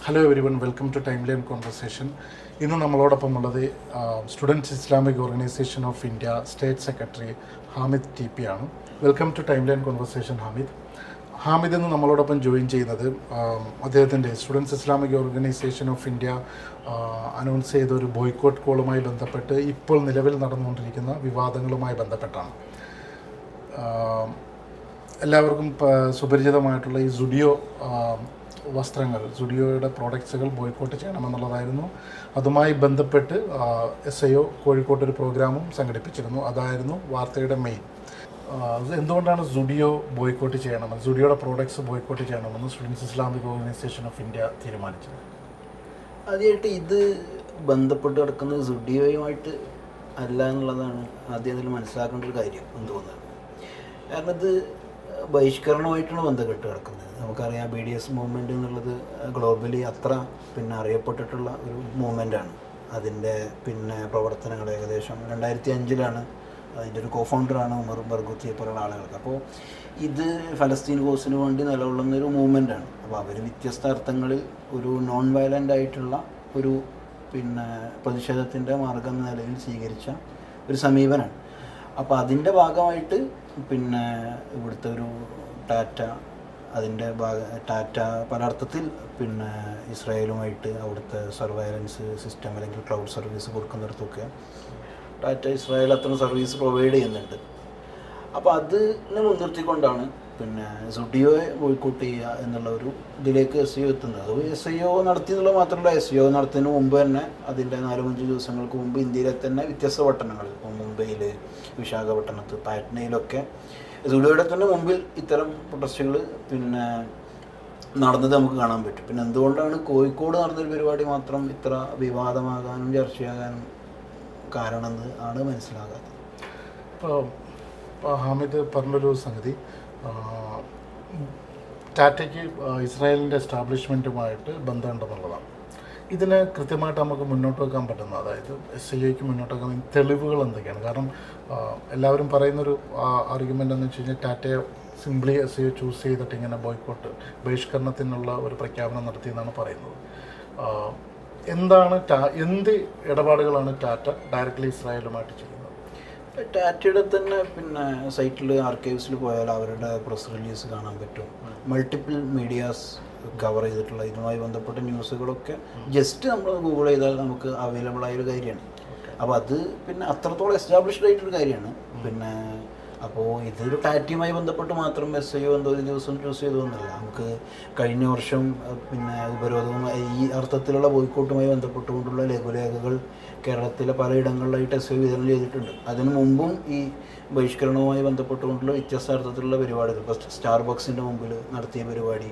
Hello everyone, welcome to timeline conversation. ഇന്ന് നമ്മളോടൊപ്പമുള്ളത് students Islamic organisation of India state secretary Hamid T P ആണ്. Welcome to timeline conversation Hamid. Hamid ഇന്ന് നമ്മളോടൊപ്പം join ചെയ്യുന്നത് അദ്ദേഹത്തിൻ്റെ students Islamic organisation of India announce ചെയ്ത ഒരു boycott കോളുമായി ബന്ധപ്പെട്ട് ഇപ്പോൾ നിലവിൽ നടന്നുകൊണ്ടിരിക്കുന്ന വിവാദങ്ങളുമായി ബന്ധപ്പെട്ടാണ്. എല്ലാവർക്കും സുപരിചിതമായിട്ടുള്ള ഈ സുഡിയോ വസ്ത്രങ്ങൾ, സുഡിയോയുടെ പ്രോഡക്ട്സുകൾ ബോയ്ക്കോട്ട് ചെയ്യണമെന്നുള്ളതായിരുന്നു. അതുമായി ബന്ധപ്പെട്ട് SIO കോഴിക്കോട്ട് ഒരു പ്രോഗ്രാമും സംഘടിപ്പിച്ചിരുന്നു. അതായിരുന്നു വാർത്തയുടെ മെയിൻ. എന്തുകൊണ്ടാണ് സുഡിയോ ബോയ്ക്കോട്ട് ചെയ്യണമെന്ന്, സുഡിയോയുടെ പ്രോഡക്ട്സ് ബോയ്ക്കോട്ട് ചെയ്യണമെന്ന് students Islamic organisation of India തീരുമാനിച്ചത്? ആദ്യമായിട്ട് ഇത് ബന്ധപ്പെട്ട് കിടക്കുന്നത് സുഡിയോയുമായിട്ട് അല്ല എന്നുള്ളതാണ് ആദ്യം അതിൽ മനസ്സിലാക്കേണ്ട ഒരു കാര്യം എന്ന് തോന്നുന്നത്. കാരണം ഇത് ബഹിഷ്കരണമായിട്ടാണ് ബന്ധപ്പെട്ട് കിടക്കുന്നത്. നമുക്കറിയാം BDS മൂവ്മെൻറ്റ് എന്നുള്ളത് ഗ്ലോബലി അത്ര അറിയപ്പെട്ടിട്ടുള്ള ഒരു മൂവ്മെൻറ്റാണ്. അതിൻ്റെ പ്രവർത്തനങ്ങൾ ഏകദേശം 2005 അതിൻ്റെ ഒരു കോഫൗണ്ടറാണ് ഉമർ ബർഗൂത്തിയെ പോലുള്ള ആളുകൾക്ക്. അപ്പോൾ ഇത് ഫലസ്തീൻ കോസിന് വേണ്ടി നിലകൊള്ളുന്നൊരു മൂവ്മെൻറ്റാണ്. അപ്പോൾ അവർ വ്യത്യസ്ത അർത്ഥങ്ങളിൽ ഒരു നോൺ വയലൻ്റ് ആയിട്ടുള്ള ഒരു പ്രതിഷേധത്തിൻ്റെ മാർഗം എന്ന നിലയിൽ സ്വീകരിച്ച ഒരു സമീപനമാണ്. അപ്പോൾ അതിൻ്റെ ഭാഗമായിട്ട് ഇവിടുത്തെ ഒരു ടാറ്റ, അതിൻ്റെ ടാറ്റ പല അർത്ഥത്തിൽ ഇസ്രായേലുമായിട്ട് അവിടുത്തെ സർവൈലൻസ് സിസ്റ്റം അല്ലെങ്കിൽ ക്ലൗഡ് സർവീസ് കൊടുക്കുന്നിടത്തൊക്കെ ടാറ്റ ഇസ്രായേൽ അത്തരം സർവീസ് പ്രൊവൈഡ് ചെയ്യുന്നുണ്ട്. അപ്പോൾ അതിനെ മുൻനിർത്തിക്കൊണ്ടാണ് സുഡിയോയെ ബോയ്ക്കോട്ട് ചെയ്യുക എന്നുള്ള ഒരു ഇതിലേക്ക് SIO എത്തുന്നത്. അത് SIO നടത്തി എന്നുള്ളത് മാത്രമല്ല, SIO നടത്തുന്നതിന് മുമ്പ് തന്നെ അതിൻ്റെ 4-5 ദിവസങ്ങൾക്ക് മുമ്പ് ഇന്ത്യയിലെ തന്നെ വ്യത്യസ്ത പട്ടണങ്ങൾ, മുംബൈയിൽ, വിശാഖപട്ടണത്ത്, പാറ്റ്നയിലൊക്കെ സുഡിയോയുടെ തന്നെ മുമ്പിൽ ഇത്തരം പ്രൊട്ടസ്റ്റുകൾ നടന്നത് നമുക്ക് കാണാൻ പറ്റും. പിന്നെ എന്തുകൊണ്ടാണ് കോഴിക്കോട് നടന്നൊരു പരിപാടി മാത്രം ഇത്ര വിവാദമാകാനും ചർച്ചയാകാനും കാരണമെന്ന് ആണ് മനസ്സിലാകാത്തത്. ഇപ്പോൾ ഹാമിദ് പറഞ്ഞൊരു സംഗതി, ടാറ്റയ്ക്ക് ഇസ്രായേലിൻ്റെ എസ്റ്റാബ്ലിഷ്മെൻറ്റുമായിട്ട് ബന്ധമുണ്ടെന്നുള്ളതാണ്. ഇതിന് കൃത്യമായിട്ട് നമുക്ക് മുന്നോട്ട് വെക്കാൻ പറ്റുന്ന, അതായത് SIOയ്ക്ക് മുന്നോട്ട് വെക്കാൻ തെളിവുകൾ എന്തൊക്കെയാണ്? കാരണം എല്ലാവരും പറയുന്നൊരു ആർഗ്യുമെൻ്റ് എന്ന് വെച്ച് കഴിഞ്ഞാൽ ടാറ്റയെ സിംപ്ലി SIO ചൂസ് ചെയ്തിട്ട് ഇങ്ങനെ ബഹിഷ്കരണത്തിനുള്ള ഒരു പ്രഖ്യാപനം നടത്തിയെന്നാണ് പറയുന്നത്. എന്ത് ഇടപാടുകളാണ് ടാറ്റ ഡയറക്റ്റ്ലി ഇസ്രായേലുമായിട്ട് ചെയ്യുന്നത്? ടാറ്റയുടെ തന്നെ സൈറ്റിൽ ആർക്കൈവ്സിൽ പോയാൽ അവരുടെ പ്രസ് റിലീസ് കാണാൻ പറ്റും. മൾട്ടിപ്പിൾ മീഡിയാസ് കവർ ചെയ്തിട്ടുള്ള ഇതുമായി ബന്ധപ്പെട്ട ന്യൂസുകളൊക്കെ ജസ്റ്റ് നമ്മൾ ഗൂഗിൾ ചെയ്താൽ നമുക്ക് അവൈലബിൾ ആയൊരു കാര്യമാണ്. അപ്പോൾ അത് അത്രത്തോളം എസ്റ്റാബ്ലിഷ്ഡ് ആയിട്ടൊരു കാര്യമാണ്. അപ്പോൾ ഇതൊരു ടാറ്റയുമായി ബന്ധപ്പെട്ട് മാത്രം SIO എന്തോ ഒരു ദിവസം ചൂസ് ചെയ്തതൊന്നുമല്ല. നമുക്ക് കഴിഞ്ഞ വർഷം ഉപരോധവുമായി ഈ അർത്ഥത്തിലുള്ള ബോയ്ക്കോട്ടുമായി ബന്ധപ്പെട്ടുകൊണ്ടുള്ള ലഘുലേഖകൾ കേരളത്തിലെ പലയിടങ്ങളിലായിട്ട് SIO വിതരണം ചെയ്തിട്ടുണ്ട്. അതിനു മുമ്പും ഈ ബഹിഷ്കരണവുമായി ബന്ധപ്പെട്ടുകൊണ്ടുള്ള വ്യത്യസ്ത അർത്ഥത്തിലുള്ള പരിപാടികൾ, ഇപ്പോൾ സ്റ്റാർബക്സിൻ്റെ മുമ്പിൽ നടത്തിയ പരിപാടി,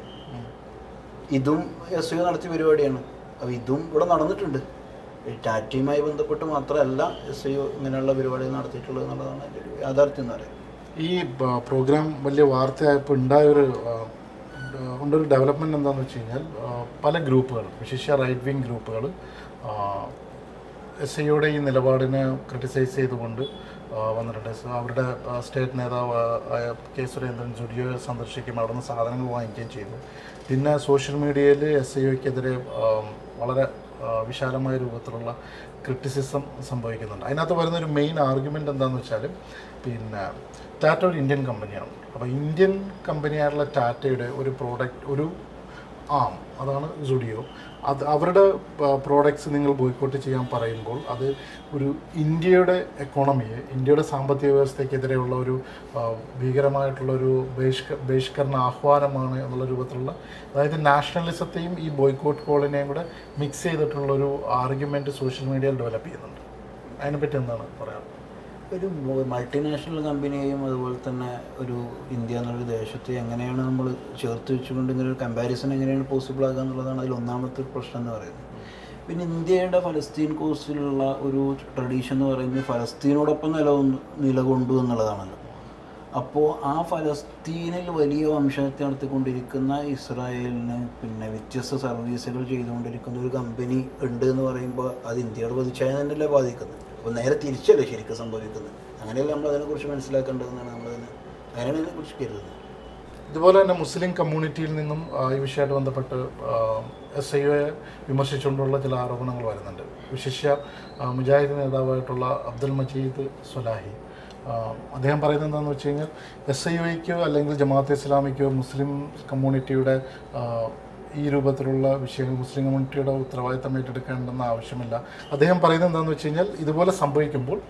ഇതും SIO നടത്തിയ പരിപാടിയാണ്. അപ്പോൾ ഇതും ഇവിടെ നടന്നിട്ടുണ്ട്. ടാറ്റയുമായി ബന്ധപ്പെട്ട് മാത്രമല്ല SIO ഇങ്ങനെയുള്ള പരിപാടികൾ നടത്തിയിട്ടുള്ളത് എന്നുള്ളതാണ് അതിൻ്റെ ഒരു യാഥാർത്ഥ്യം എന്ന് പറയുന്നത്. ഈ പ്രോഗ്രാം വലിയ വാർത്തയായപ്പോൾ ഉണ്ടായൊരു ഡെവലപ്മെൻറ്റ് എന്താണെന്ന് വെച്ച് കഴിഞ്ഞാൽ, പല ഗ്രൂപ്പുകൾ, വിശേഷ റൈറ്റ് വിങ് ഗ്രൂപ്പുകൾ SIOയുടെ ഈ നിലപാടിനെ ക്രിട്ടിസൈസ് ചെയ്തുകൊണ്ട് വന്നിട്ടുണ്ട്. അവരുടെ സ്റ്റേറ്റ് നേതാവ് ആയ K. സുരേന്ദ്രൻ സുഡിയോയെ സന്ദർശിക്കുകയും അവിടെ നിന്ന് സാധനങ്ങൾ വാങ്ങിക്കുകയും ചെയ്തു. പിന്നെ സോഷ്യൽ മീഡിയയിൽ SIOയ്ക്കെതിരെ വളരെ വിശാലമായ രൂപത്തിലുള്ള ക്രിറ്റിസിസം സംഭവിക്കുന്നുണ്ട്. അതിനകത്ത് വരുന്നൊരു മെയിൻ ആർഗ്യുമെൻ്റ് എന്താണെന്ന് വെച്ചാൽ, ടാറ്റ ഒരു ഇന്ത്യൻ കമ്പനിയാണ്. അപ്പോൾ ഇന്ത്യൻ കമ്പനിയായിട്ടുള്ള ടാറ്റയുടെ ഒരു പ്രോഡക്റ്റ്, ഒരു അതാണ് സുഡിയോ, അത് അവരുടെ പ്രോഡക്ട്സ് നിങ്ങൾ ബോയ്ക്കോട്ട് ചെയ്യാൻ പറയുമ്പോൾ അത് ഒരു ഇന്ത്യയുടെ എക്കോണമിയെ, ഇന്ത്യയുടെ സാമ്പത്തിക വ്യവസ്ഥയ്ക്കെതിരെയുള്ള ഒരു ഭീകരമായിട്ടുള്ളൊരു ബഹിഷ്കരണ ആഹ്വാനമാണ് എന്നുള്ള രൂപത്തിലുള്ള, അതായത് നാഷണലിസത്തെയും ഈ ബോയ്ക്കോട്ട് കോളിനെയും കൂടെ മിക്സ് ചെയ്തിട്ടുള്ളൊരു ആർഗ്യുമെൻറ്റ് സോഷ്യൽ മീഡിയയിൽ ഡെവലപ്പ് ചെയ്യുന്നുണ്ട്. അതിനെപ്പറ്റി എന്താണ് പറയാറ്? ഒരു മൾട്ടിനാഷണൽ കമ്പനിയെയും അതുപോലെ തന്നെ ഒരു ഇന്ത്യ എന്നുള്ളൊരു ദേശത്തെ എങ്ങനെയാണ് നമ്മൾ ചേർത്ത് വെച്ചുകൊണ്ട് ഇങ്ങനെ ഒരു കമ്പാരിസൺ എങ്ങനെയാണ് പോസിബിൾ ആകുക എന്നുള്ളതാണ് അതിൽ ഒന്നാമത്തെ പ്രശ്നം എന്ന് പറയുന്നത്. പിന്നെ ഇന്ത്യയുടെ ഫലസ്തീൻ കോസ്റ്റിലുള്ള ഒരു ട്രഡീഷൻ എന്ന് പറയുന്നത് ഫലസ്തീനോടൊപ്പം നിലകൊണ്ടു എന്നുള്ളതാണല്ലോ. അപ്പോൾ ആ ഫലസ്തീനിൽ വലിയ വംശഹത്യ നടത്തിക്കൊണ്ടിരിക്കുന്ന ഇസ്രായേലിന് വ്യത്യസ്ത സർവീസുകൾ ചെയ്തുകൊണ്ടിരിക്കുന്ന ഒരു കമ്പനി ഉണ്ട് എന്ന് പറയുമ്പോൾ അത് ഇന്ത്യയുടെ പ്രതിച്ഛായ തന്നെയല്ലേ ബാധിക്കുന്നത്. അപ്പോൾ നേരെ തിരിച്ചല്ലേ ശരിക്കും സംഭവിക്കുന്നത്. അങ്ങനെയല്ല നമ്മൾ അതിനെക്കുറിച്ച് മനസ്സിലാക്കേണ്ടതെന്നാണ് നമ്മളതിന് അങ്ങനെയാണ് അതിനെക്കുറിച്ച് കരുതുന്നത്. ഇതുപോലെ തന്നെ മുസ്ലിം കമ്മ്യൂണിറ്റിയിൽ നിന്നും ഈ വിഷയമായിട്ട് ബന്ധപ്പെട്ട് SIOയെ വിമർശിച്ചുകൊണ്ടുള്ള ചില ആരോപണങ്ങൾ വരുന്നുണ്ട്. വിശിഷ്യ മുജാഹിദ് നേതാവായിട്ടുള്ള അബ്ദുൽ മജീദ് സ്വലാഹി അദ്ദേഹം പറയുന്നത് എന്താണെന്ന് വെച്ച് കഴിഞ്ഞാൽ SIOയ്ക്കോ അല്ലെങ്കിൽ ജമാഅത്തെ ഇസ്ലാമിക്കോ മുസ്ലിം കമ്മ്യൂണിറ്റിയുടെ ഈ രൂപത്തിലുള്ള വിഷയങ്ങൾ മുസ്ലിം കമ്മ്യൂണിറ്റിയുടെ ഉത്തരവാദിത്തം ഏറ്റെടുക്കേണ്ടെന്ന ആവശ്യമില്ല. അദ്ദേഹം പറയുന്നത് എന്താണെന്ന് വെച്ച് കഴിഞ്ഞാൽ ഇതുപോലെ സംഭവിക്കുമ്പോൾ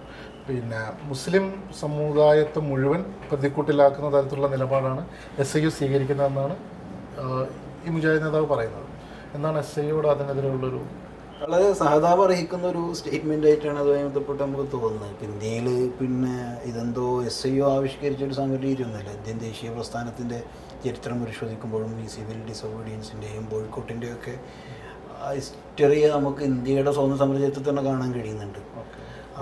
പിന്നെ മുസ്ലിം സമുദായത്തെ മുഴുവൻ പ്രതിക്കൂട്ടിലാക്കുന്ന തരത്തിലുള്ള നിലപാടാണ് SIO സ്വീകരിക്കുന്നതെന്നാണ് ഈ മുജാഹിദ് നേതാവ് പറയുന്നത്. എന്താണ് SIOയോട് അതിനെതിരെയുള്ളൊരു വളരെ സഹതാപം അർഹിക്കുന്ന ഒരു സ്റ്റേറ്റ്മെൻ്റ് ആയിട്ടാണ് അതുമായി ബന്ധപ്പെട്ട് നമുക്ക് തോന്നുന്നത്. ഇന്ത്യയിൽ പിന്നെ ഇതെന്തോ SIO ആവിഷ്കരിച്ചൊരു സമരരീതിയൊന്നുമില്ല. ഇന്ത്യൻ ദേശീയ പ്രസ്ഥാനത്തിൻ്റെ ചരിത്രം പരിശോധിക്കുമ്പോഴും ഈ സിവിൽ ഡിസോബീഡിയൻസിൻ്റെയും ബോയ്ക്കോട്ടിൻ്റെയൊക്കെ ഹിസ്റ്ററിയെ നമുക്ക് ഇന്ത്യയുടെ സ്വന്തം സമരചരിത്രത്തിൽ തന്നെ കാണാൻ കഴിയുന്നുണ്ട്.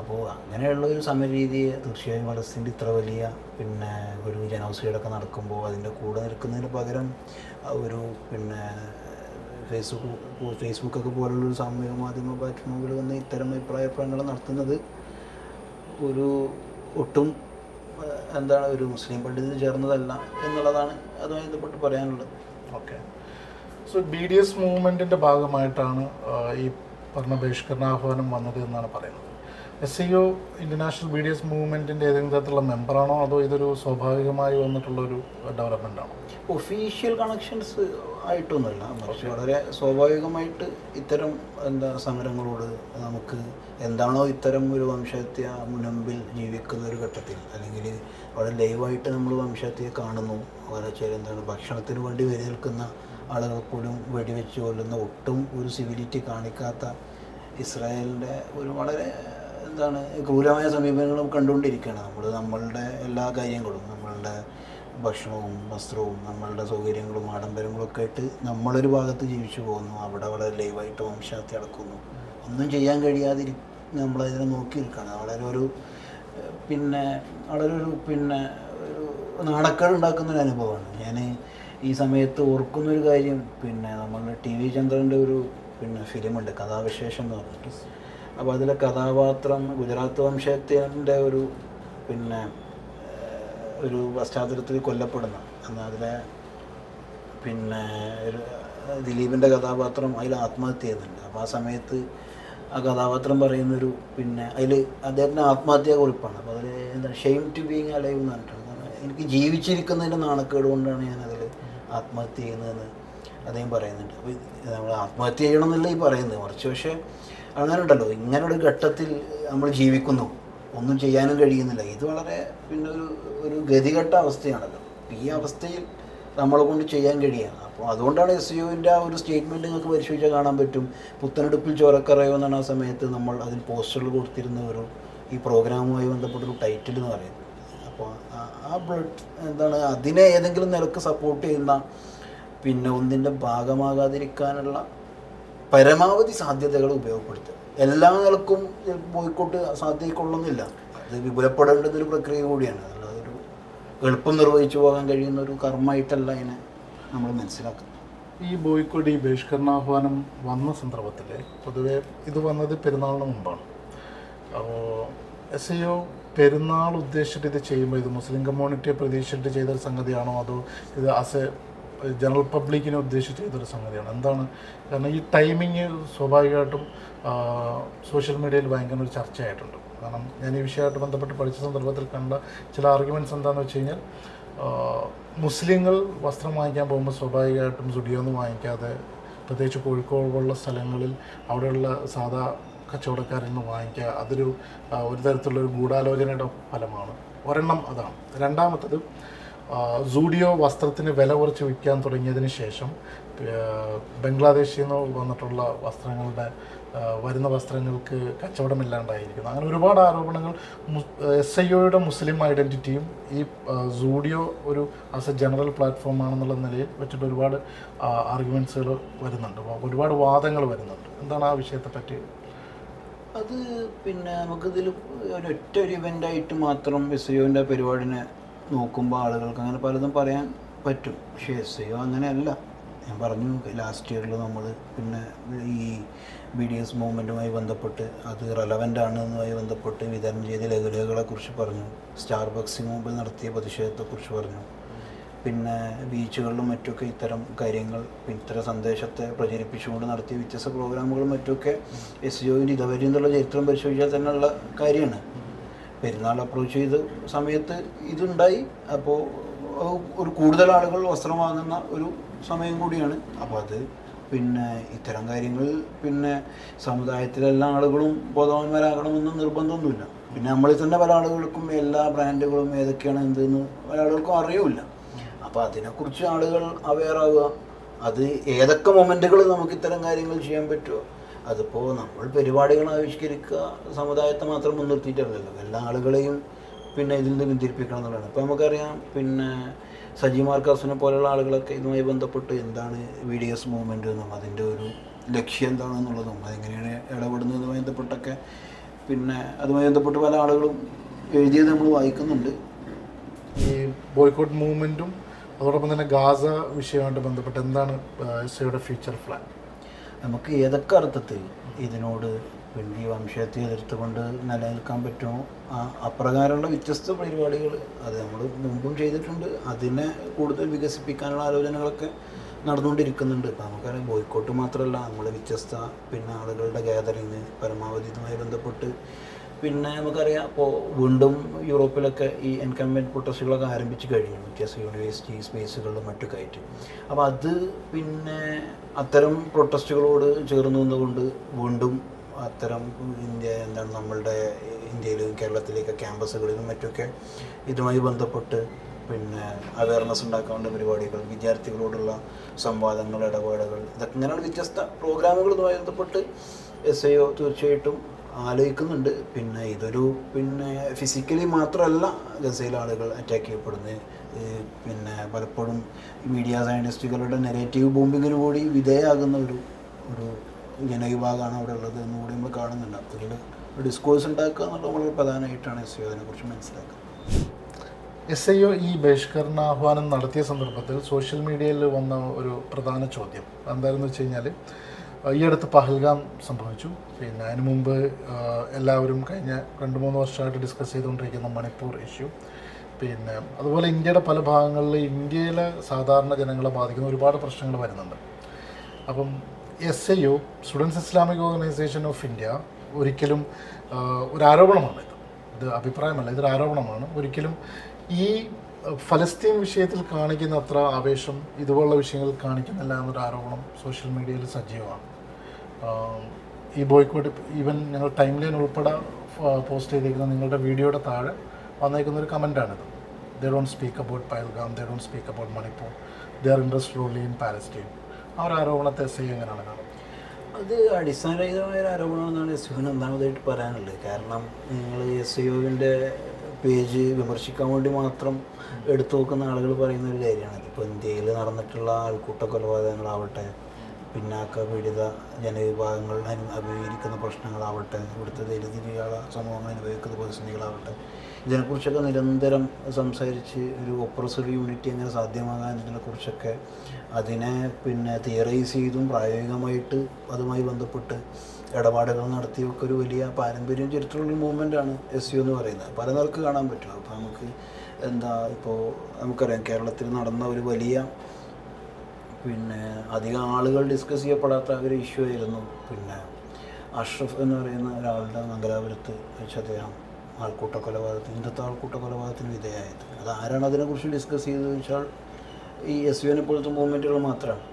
അപ്പോൾ അങ്ങനെയുള്ള ഒരു സമരരീതിയെ തീർച്ചയായും ഫലസ്തീൻ്റെ ഇത്ര വലിയ പിന്നെ ഒരു ജനോസൈഡൊക്കെ നടക്കുമ്പോൾ അതിൻ്റെ കൂടെ നിൽക്കുന്നതിന് പകരം ഒരു പിന്നെ ഫേസ്ബുക്കൊക്കെ പോലുള്ളൊരു സാമൂഹിക മാധ്യമ പ്ലാറ്റ്ഫോമുകൾ വന്ന് ഇത്തരം അഭിപ്രായ പ്രകടനങ്ങൾ നടത്തുന്നത് ഒരു ഒട്ടും എന്താണ് ഒരു മുസ്ലിം പണ്ഡിതന് ചേർന്നതല്ല എന്നുള്ളതാണ് അതുമായി ബന്ധപ്പെട്ട് പറയാനുള്ളത്. ഓക്കെ. സോ BDS മൂവ്മെൻറ്റിൻ്റെ ഭാഗമായിട്ടാണ് ഈ പറഞ്ഞ ബഹിഷ്കരണാഹ്വാനം വന്നത് എന്നാണ് പറയുന്നത്. SIO ഇൻ്റർനാഷണൽ BDS മൂവ്മെൻറ്റിൻ്റെ ഏതെങ്കിലും തരത്തിലുള്ള മെമ്പറാണോ അതോ ഇതൊരു സ്വാഭാവികമായി വന്നിട്ടുള്ളൊരു ഡെവലപ്മെൻ്റ് ആണോ? ഒഫീഷ്യൽ കണക്ഷൻസ് ആയിട്ടൊന്നുമില്ല, മറിച്ച് വളരെ സ്വാഭാവികമായിട്ട് ഇത്തരം സമരങ്ങളോട് നമുക്ക് എന്താണോ ഇത്തരം ഒരു വംശഹത്യ മുൻപിൽ ജീവിക്കുന്ന ഒരു ഘട്ടത്തിൽ അല്ലെങ്കിൽ വളരെ ലൈവായിട്ട് നമ്മൾ വംശഹത്യയെ കാണുന്നു. എന്താണ് ഭക്ഷണത്തിന് വേണ്ടി വരി നിൽക്കുന്ന ആളുകൾ പോലും വെടിവെച്ച് കൊല്ലുന്ന ഒട്ടും ഒരു സിവിലിറ്റി കാണിക്കാത്ത ഇസ്രായേലിൻ്റെ ഒരു വളരെ ക്രൂരമായ സമീപനങ്ങളും കണ്ടുകൊണ്ടിരിക്കുകയാണ്. നമ്മളുടെ എല്ലാ കാര്യങ്ങളും നമ്മളുടെ ഭക്ഷണവും വസ്ത്രവും നമ്മളുടെ സൗകര്യങ്ങളും ആഡംബരങ്ങളും ഒക്കെ ആയിട്ട് നമ്മളൊരു ഭാഗത്ത് ജീവിച്ചു പോകുന്നു, അവിടെ വളരെ ലൈവായിട്ട് വംശഹത്യ നടക്കുന്നു. ഒന്നും ചെയ്യാൻ കഴിയാതിരി നമ്മളതിനെ നോക്കി നിൽക്കുകയാണ്. വളരെ ഒരു ഒരു നാണക്കേട് ഉണ്ടാക്കുന്നൊരു അനുഭവമാണ്. ഞാൻ ഈ സമയത്ത് ഓർക്കുന്നൊരു കാര്യം നമ്മളുടെ TV ചന്ദ്രൻ്റെ ഒരു ഫിലിമുണ്ട് കഥാവിശേഷം എന്ന് പറഞ്ഞിട്ട്. അപ്പോൾ അതിലെ കഥാപാത്രം ഗുജറാത്ത് വംശത്തിൻ്റെ ഒരു പശ്ചാത്തലത്തിൽ കൊല്ലപ്പെടുന്ന എന്നാൽ അതിലെ ഒരു ദിലീപിൻ്റെ കഥാപാത്രം അതിൽ ആത്മഹത്യ ചെയ്യുന്നുണ്ട്. അപ്പോൾ ആ സമയത്ത് ആ കഥാപാത്രം പറയുന്നൊരു അതിൽ അദ്ദേഹത്തിൻ്റെ ആത്മഹത്യാ കുറിപ്പാണ്. അപ്പോൾ അതിൽ ഷെയിം ടു ബീങ് അലൈവ് എന്ന് പറഞ്ഞിട്ടുണ്ട്. എനിക്ക് ജീവിച്ചിരിക്കുന്നതിൻ്റെ നാണക്കേട് കൊണ്ടാണ് ഞാനതിൽ ആത്മഹത്യ ചെയ്യുന്നതെന്ന് അദ്ദേഹം പറയുന്നുണ്ട്. അപ്പോൾ നമ്മൾ ആത്മഹത്യ ചെയ്യണമെന്നല്ല ഈ പറയുന്നത്, മറിച്ച് പക്ഷേ അങ്ങനെ ഉണ്ടല്ലോ ഇങ്ങനൊരു ഘട്ടത്തിൽ നമ്മൾ ജീവിക്കുന്നു, ഒന്നും ചെയ്യാനും കഴിയുന്നില്ല. ഇത് വളരെ ഒരു ഗതികെട്ട അവസ്ഥയാണല്ലോ. ഈ അവസ്ഥയിൽ നമ്മളെ കൊണ്ട് ചെയ്യാൻ കഴിയുക. അപ്പോൾ അതുകൊണ്ടാണ് SIOൻ്റെ ആ ഒരു സ്റ്റേറ്റ്മെൻറ്റ് നിങ്ങൾക്ക് പരിശോധിച്ചാൽ കാണാൻ പറ്റും. പുത്തനെടുപ്പിൽ ചോരക്കറയോ എന്നാണ് ആ സമയത്ത് നമ്മൾ അതിൽ പോസ്റ്ററിൽ കൊടുത്തിരുന്ന ഈ പ്രോഗ്രാമുമായി ബന്ധപ്പെട്ടൊരു ടൈറ്റിൽ എന്ന് പറയുന്നത്. അപ്പോൾ അതിനെ ഏതെങ്കിലും നിലക്ക് സപ്പോർട്ട് ചെയ്യുന്ന ഒന്നിൻ്റെ ഭാഗമാകാതിരിക്കാനുള്ള പരമാവധി സാധ്യതകൾ ഉപയോഗപ്പെടുത്തുക. എല്ലാ നിലക്കും ബോയ്ക്കോട്ട് സാധ്യതക്കൊള്ളുന്നില്ല. അത് വിപുലപ്പെടേണ്ടതൊരു പ്രക്രിയ കൂടിയാണ്. അല്ലാതൊരു എളുപ്പം നിർവഹിച്ചു പോകാൻ കഴിയുന്ന ഒരു കർമ്മമായിട്ടല്ല അതിനെ നമ്മൾ മനസ്സിലാക്കുന്നത്. ഈ ബോയ്ക്കോട്ട് ഈ ബഹിഷ്കരണാഹ്വാനം വന്ന സന്ദർഭത്തിൽ പൊതുവെ ഇത് വന്നത് പെരുന്നാളിന് മുമ്പാണ്. അപ്പോൾ SIO പെരുന്നാൾ ഉദ്ദേശിച്ചിട്ട് ഇത് ചെയ്യുമ്പോൾ ഇത് മുസ്ലിം കമ്മ്യൂണിറ്റിയെ പ്രതീക്ഷിച്ചിട്ട് ചെയ്തൊരു സംഗതിയാണോ അതോ ഇത് ആസ് എ ജനറൽ പബ്ലിക്കിനെ ഉദ്ദേശിച്ച് ചെയ്തൊരു സംഗതിയാണ്? എന്താണ്? കാരണം ഈ ടൈമിങ് സ്വാഭാവികമായിട്ടും സോഷ്യൽ മീഡിയയിൽ ഭയങ്കര ഒരു ചർച്ചയായിട്ടുണ്ട്. കാരണം ഞാൻ ഈ വിഷയമായിട്ട് ബന്ധപ്പെട്ട് പഠിച്ച സന്ദർഭത്തിൽ കണ്ട ചില ആർഗ്യുമെൻറ്റ്സ് എന്താണെന്ന് വെച്ച് കഴിഞ്ഞാൽ മുസ്ലിങ്ങൾ വസ്ത്രം വാങ്ങിക്കാൻ പോകുമ്പോൾ സ്വാഭാവികമായിട്ടും സ്റ്റുഡിയോന്ന് വാങ്ങിക്കാതെ പ്രത്യേകിച്ച് കോഴിക്കോട് പോലുള്ള സ്ഥലങ്ങളിൽ അവിടെയുള്ള സാധാ കച്ചവടക്കാരിൽ നിന്ന് വാങ്ങിക്കുക, അതൊരു ഒരു തരത്തിലുള്ളൊരു ഗൂഢാലോചനയുടെ ഫലമാണ്. ഒരെണ്ണം അതാണ്. രണ്ടാമത്തത് സൂഡിയോ വസ്ത്രത്തിന് വില കുറച്ച് വിൽക്കാൻ തുടങ്ങിയതിന് ശേഷം ബംഗ്ലാദേശിൽ നിന്ന് വന്നിട്ടുള്ള വരുന്ന വസ്ത്രങ്ങൾക്ക് കച്ചവടമില്ലാണ്ടായിരിക്കുന്നു. അങ്ങനെ ഒരുപാട് ആരോപണങ്ങൾ SIOയുടെ മുസ്ലിം ഐഡൻറ്റിറ്റിയും ഈ സൂഡിയോ ഒരു ആസ് എ ജനറൽ പ്ലാറ്റ്ഫോം ആണെന്നുള്ള നിലയിൽ വെച്ചിട്ട് ഒരുപാട് ആർഗ്യുമെൻറ്റ്സുകൾ വരുന്നുണ്ട്, ഒരുപാട് വാദങ്ങൾ വരുന്നുണ്ട്. എന്താണ് ആ വിഷയത്തെ പറ്റി? അത് നമുക്കിതിൽ ഒരു ഇവൻ്റായിട്ട് മാത്രം SIOൻ്റെ പരിപാടിനെ നോക്കുമ്പോൾ ആളുകൾക്ക് അങ്ങനെ പലതും പറയാൻ പറ്റും. പക്ഷേ SIO അങ്ങനെയല്ല. ഞാൻ പറഞ്ഞു ലാസ്റ്റ് ഇയറിൽ നമ്മൾ ഈ BDS മൂവ്മെൻറ്റുമായി ബന്ധപ്പെട്ട് അത് റെലവൻ്റ് ആണെന്നുമായി ബന്ധപ്പെട്ട് വിതരണം ചെയ്ത ലഘുലേഖകളെക്കുറിച്ച് പറഞ്ഞു. സ്റ്റാർബക്സിന് മുമ്പിൽ നടത്തിയ പ്രതിഷേധത്തെക്കുറിച്ച് പറഞ്ഞു. പിന്നെ ബീച്ചുകളിലും മറ്റുമൊക്കെ ഇത്തരം കാര്യങ്ങൾ ഇത്തരം സന്ദേശത്തെ പ്രചരിപ്പിച്ചുകൊണ്ട് നടത്തിയ വ്യത്യസ്ത പ്രോഗ്രാമുകളും മറ്റുമൊക്കെ SEOവിൻ്റെ ഇതുവരെ എന്നുള്ള ചരിത്രം പരിശോധിച്ചാൽ തന്നെയുള്ള കാര്യമാണ്. പെരുന്നാൾ അപ്രോച്ച് ചെയ്ത സമയത്ത് ഇതുണ്ടായി. അപ്പോൾ ഒരു കൂടുതൽ ആളുകൾ വസ്ത്രം വാങ്ങുന്ന ഒരു സമയം കൂടിയാണ്. അപ്പോൾ അത് പിന്നെ ഇത്തരം കാര്യങ്ങളിൽ പിന്നെ സമുദായത്തിലെല്ലാ ആളുകളും ബോധവാന്മാരാകണമെന്ന് നിർബന്ധമൊന്നുമില്ല. പിന്നെ നമ്മളിൽ തന്നെ പല ആളുകൾക്കും എല്ലാ ബ്രാൻഡുകളും ഏതൊക്കെയാണ് എന്തെന്ന് പല ആളുകൾക്കും അറിയില്ല. അപ്പോൾ അതിനെക്കുറിച്ച് ആളുകൾ അവെയർ ആവുക. അത് ഏതൊക്കെ മൊമെൻറ്റുകൾ നമുക്ക് ഇത്തരം കാര്യങ്ങൾ ചെയ്യാൻ പറ്റുമോ, അതിപ്പോൾ നമ്മൾ പരിപാടികൾ ആവിഷ്കരിക്കുക സമുദായത്തെ മാത്രം മുൻനിർത്തിയിട്ടല്ലല്ലോ, എല്ലാ ആളുകളെയും പിന്നെ ഇതിൽ നിന്ന് പിന്തിരിപ്പിക്കണം എന്നുള്ളതാണ്. ഇപ്പോൾ നമുക്കറിയാം പിന്നെ സജി മാർക്കാസിനെ പോലെയുള്ള ആളുകളൊക്കെ ഇതുമായി ബന്ധപ്പെട്ട് എന്താണ് VDS മൂവ്മെൻറ്റ് എന്നും അതിൻ്റെ ഒരു ലക്ഷ്യം എന്താണെന്നുള്ളതും അതെങ്ങനെയാണ് ഇടപെടുന്നതുമായി ബന്ധപ്പെട്ടൊക്കെ പിന്നെ അതുമായി ബന്ധപ്പെട്ട് പല ആളുകളും എഴുതിയത് നമ്മൾ വായിക്കുന്നുണ്ട്. ഈ ബോയ്ക്കോട്ട് മൂവ്മെൻറ്റും അതോടൊപ്പം തന്നെ ഗാസ വിഷയമായിട്ട് ബന്ധപ്പെട്ട് എന്താണ് SEOയുടെ ഫ്യൂച്ചർ പ്ലാൻ? നമുക്ക് ഏതൊക്കെ അർത്ഥത്തിൽ ഇതിനോട് പിന്നെ ഈ വംശത്തെ എതിർത്തുകൊണ്ട് നിലനിൽക്കാൻ പറ്റുമോ അപ്രകാരമുള്ള വ്യത്യസ്ത പരിപാടികൾ അത് നമ്മൾ മുമ്പും ചെയ്തിട്ടുണ്ട്. അതിനെ കൂടുതൽ വികസിപ്പിക്കാനുള്ള ആലോചനകളൊക്കെ നടന്നുകൊണ്ടിരിക്കുന്നുണ്ട്. ഇപ്പോൾ നമുക്കറിയാം ബോയ്ക്കോട്ട് മാത്രമല്ല, നമ്മൾ വ്യത്യസ്ത പിന്നെ ആളുകളുടെ ഗാദറിങ് പരമാവധി ഇതുമായി ബന്ധപ്പെട്ട് പിന്നെ നമുക്കറിയാം ഇപ്പോൾ വീണ്ടും യൂറോപ്പിലൊക്കെ ഈ എൻകംബൻറ്റ് പ്രൊട്ടസ്റ്റുകളൊക്കെ ആരംഭിച്ച് കഴിഞ്ഞു വ്യത്യസ്ത യൂണിവേഴ്സിറ്റി സ്പേസുകളിലും മറ്റൊക്കെ ആയിട്ട്. അപ്പോൾ അത് പിന്നെ അത്തരം പ്രൊട്ടസ്റ്റുകളോട് ചേർന്ന് നിന്നുകൊണ്ട് വീണ്ടും അത്തരം നമ്മളുടെ ഇന്ത്യയിലും കേരളത്തിലേക്ക് ക്യാമ്പസുകളിലും മറ്റൊക്കെ ഇതുമായി ബന്ധപ്പെട്ട് പിന്നെ അവയർനെസ് ഉണ്ടാക്കാനുള്ള പരിപാടികൾ, വിദ്യാർത്ഥികളോടുള്ള സംവാദങ്ങൾ, ഇടപാടുകൾ, ഇതൊക്കെ ഇങ്ങനെയുള്ള വ്യത്യസ്ത പ്രോഗ്രാമുകൾ ഇതുമായി ബന്ധപ്പെട്ട് SEO തീർച്ചയായിട്ടും ആലോചിക്കുന്നുണ്ട്. പിന്നെ ഇതൊരു പിന്നെ ഫിസിക്കലി മാത്രമല്ല ഗസയിലെ ആളുകൾ അറ്റാക്ക് ചെയ്യപ്പെടുന്നത്, പിന്നെ പലപ്പോഴും മീഡിയ സയൻറ്റിസ്റ്റുകളുടെ നെഗറ്റീവ് ബോംബിങ്ങിന് കൂടി വിധേയമാകുന്ന ഒരു ജനവിഭാഗമാണ് അവിടെ ഉള്ളത് എന്നുകൂടി നമ്മൾ കാണുന്നുണ്ട്. അപ്പോൾ ഒരു ഡിസ്കോഴ്സ് ഉണ്ടാക്കുക എന്നുള്ളത് വളരെ പ്രധാനമായിട്ടാണ് SEO അതിനെക്കുറിച്ച് മനസ്സിലാക്കുന്നത്. SEO ഈ ബഹിഷ്കരണ ആഹ്വാനം നടത്തിയ സന്ദർഭത്തിൽ സോഷ്യൽ മീഡിയയിൽ വന്ന ഒരു പ്രധാന ചോദ്യം എന്താണെന്ന് വെച്ച് കഴിഞ്ഞാൽ, ഈ അടുത്ത് പഹൽഗാം സംഭവിച്ചു. പിന്നെ അതിന് മുമ്പ് എല്ലാവരും കഴിഞ്ഞ 2-3 വർഷമായിട്ട് ഡിസ്കസ് ചെയ്തുകൊണ്ടിരിക്കുന്ന മണിപ്പൂർ ഇഷ്യൂ, പിന്നെ അതുപോലെ ഇന്ത്യയുടെ പല ഭാഗങ്ങളിൽ ഇന്ത്യയിലെ സാധാരണ ജനങ്ങളെ ബാധിക്കുന്ന ഒരുപാട് പ്രശ്നങ്ങൾ വരുന്നുണ്ട്. അപ്പം SEO students Islamic organisation of India ഒരിക്കലും ഒരു ആരോപണമാണ്, ഇത് അഭിപ്രായമല്ല, ഇതൊരു ആരോപണമാണ്. ഒരിക്കലും ഈ ഫലസ്തീൻ വിഷയത്തിൽ കാണിക്കുന്ന അത്ര ആവേശം ഇതുപോലുള്ള വിഷയങ്ങളിൽ കാണിക്കുന്നില്ല എന്നൊരു ആരോപണം സോഷ്യൽ മീഡിയയിൽ സജീവമാണ്. ഈ ബോയ്ക്കോട്ട് ഈവൻ ഞങ്ങൾ ടൈം ലൈൻ ഉൾപ്പെടെ പോസ്റ്റ് ചെയ്തിരിക്കുന്ന നിങ്ങളുടെ വീഡിയോയുടെ താഴെ വന്നേക്കുന്ന ഒരു കമൻറ്റാണിത്. They don't speak about Pahalgam, they don't speak about Manipur, they are interested only in Palestine. ആ ഒരു ആരോപണത്തെ SEO എങ്ങനെയാണ് കാണുന്നത്? അത് അടിസ്ഥാനരഹിതമായ ഒരു ആരോപണമെന്നാണ് SEOന് ഒന്നാമതായിട്ട് പറയാനുള്ളത്. കാരണം നിങ്ങൾ SEOവിൻ്റെ പേജ് വിമർശിക്കാൻ വേണ്ടി മാത്രം എടുത്തു നോക്കുന്ന ആളുകൾ പറയുന്ന ഒരു കാര്യമാണ്. ഇപ്പോൾ ഇന്ത്യയിൽ നടന്നിട്ടുള്ള ആൾക്കൂട്ട കൊലപാതകങ്ങളാവട്ടെ, പിന്നാക്ക പീഡിത ജനവിഭാഗങ്ങൾ അഭിമുഖീകരിക്കുന്ന പ്രശ്നങ്ങളാവട്ടെ, ഇവിടുത്തെ ദരിദ്രയാള സമൂഹങ്ങൾ അനുഭവിക്കുന്ന പ്രതിസന്ധികളാവട്ടെ, ഇതിനെക്കുറിച്ചൊക്കെ നിരന്തരം സംസാരിച്ച് ഒരു ഒപ്രസീവ് യൂണിറ്റി എങ്ങനെ സാധ്യമാകാൻ ഇതിനെക്കുറിച്ചൊക്കെ അതിനെ പിന്നെ തിയറൈസ് ചെയ്തും പ്രായോഗികമായിട്ട് അതുമായി ബന്ധപ്പെട്ട് ഇടപാടുകൾ നടത്തിയൊക്കെ ഒരു വലിയ പാരമ്പര്യം ചരിത്രമുള്ള മൂവ്മെൻറ്റാണ് SEO എന്ന് പറയുന്നത്. പല നിലക്ക് കാണാൻ പറ്റും. അപ്പോൾ നമുക്ക് ഇപ്പോൾ നമുക്കറിയാം കേരളത്തിൽ നടന്ന ഒരു വലിയ പിന്നെ അധികം ആളുകൾ ഡിസ്കസ് ചെയ്യപ്പെടാത്ത ഒരു ഇഷ്യൂ ആയിരുന്നു പിന്നെ അഷ്റഫ് എന്ന് പറയുന്ന ഒരാളുടെ മംഗലാപുരത്ത് വെച്ച് അദ്ദേഹം ആൾക്കൂട്ട കൊലപാതകത്തിന് ഹിന്ദുത്വ ആൾക്കൂട്ട കൊലപാതകത്തിന് വിധേയമായത്. അത് ആരാണ് അതിനെക്കുറിച്ച് ഡിസ്കസ് ചെയ്തതെന്ന് വെച്ചാൽ ഈ SEOനെ പോലത്തെ മൂവ്മെൻറ്റുകൾ മാത്രമാണ്.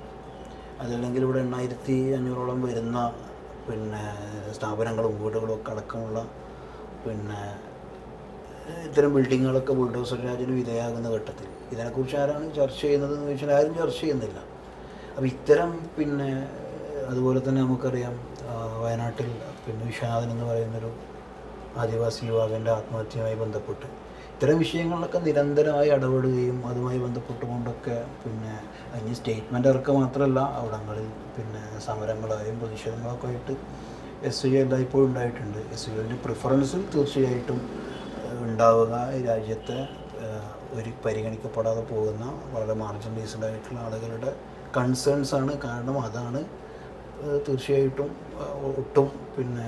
അതല്ലെങ്കിൽ ഇവിടെ 8500ഓളം വരുന്ന പിന്നെ സ്ഥാപനങ്ങളും വീടുകളും ഒക്കെ അടക്കമുള്ള പിന്നെ ഇത്തരം ബിൽഡിങ്ങുകളൊക്കെ ബുൾഡോസർ രാജിന് വിധേയമാകുന്ന ഘട്ടത്തിൽ ഇതിനെക്കുറിച്ച് ആരാണ് ചർച്ച ചെയ്യുന്നതെന്ന് ചോദിച്ചാൽ ആരും ചർച്ച ചെയ്യുന്നില്ല. അപ്പോൾ ഇത്തരം പിന്നെ അതുപോലെ തന്നെ നമുക്കറിയാം വയനാട്ടിൽ പിന്നെ വിശ്വനാഥൻ എന്ന് പറയുന്നൊരു ആദിവാസി യുവാവിൻ്റെ ആത്മഹത്യയുമായി ബന്ധപ്പെട്ട് ഇത്തരം വിഷയങ്ങളിലൊക്കെ നിരന്തരമായി ഇടപെടുകയും അതുമായി ബന്ധപ്പെട്ടുകൊണ്ടൊക്കെ പിന്നെ അതിന് സ്റ്റേറ്റ്മെൻ്റ് ഇറക്കുക മാത്രമല്ല അവിടങ്ങളിൽ പിന്നെ സമരങ്ങളായും പ്രതിഷേധങ്ങളൊക്കെ ആയിട്ട് SEO എല്ലായ്പ്പോഴും ഉണ്ടായിട്ടുണ്ട്. SEOൻ്റെ പ്രിഫറൻസിൽ തീർച്ചയായിട്ടും ഉണ്ടാവുക ഈ രാജ്യത്തെ ഒരു പരിഗണിക്കപ്പെടാതെ പോകുന്ന വളരെ മാർജിനലൈസ്ഡ് ആയിട്ടുള്ള ആളുകളുടെ കൺസേൺസ് ആണ്. കാരണം അതാണ് തീർച്ചയായിട്ടും ഒട്ടും പിന്നെ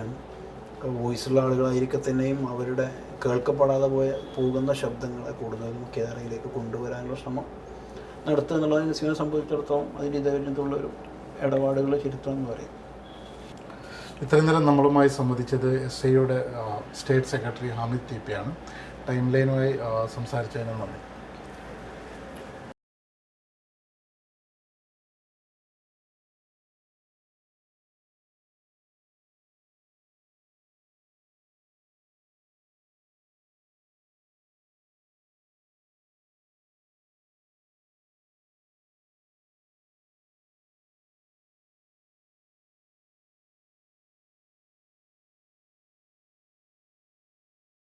വോയിസുള്ള ആളുകളായിരിക്കെ തന്നെയും അവരുടെ കേൾക്കപ്പെടാതെ പോകുന്ന ശബ്ദങ്ങളെ കൂടുതൽ മുഖ്യധാരയിലേക്ക് കൊണ്ടുവരാനുള്ള ശ്രമം നടത്തുക എന്നുള്ളത് നസീമിനെ സംബന്ധിച്ചിടത്തോളം അതിൻ്റെ ഇതേറ്റുള്ളൊരു ഇടപാടുകൾ ചരിത്രം എന്ന് പറയും. ഇത്രയും നേരം നമ്മളുമായി സംബന്ധിച്ചത് SIയുടെ സ്റ്റേറ്റ് സെക്രട്ടറി ഹാമിദ് TP ആണ്. ടൈം ലൈനുമായി സംസാരിച്ചതിന് നന്ദി.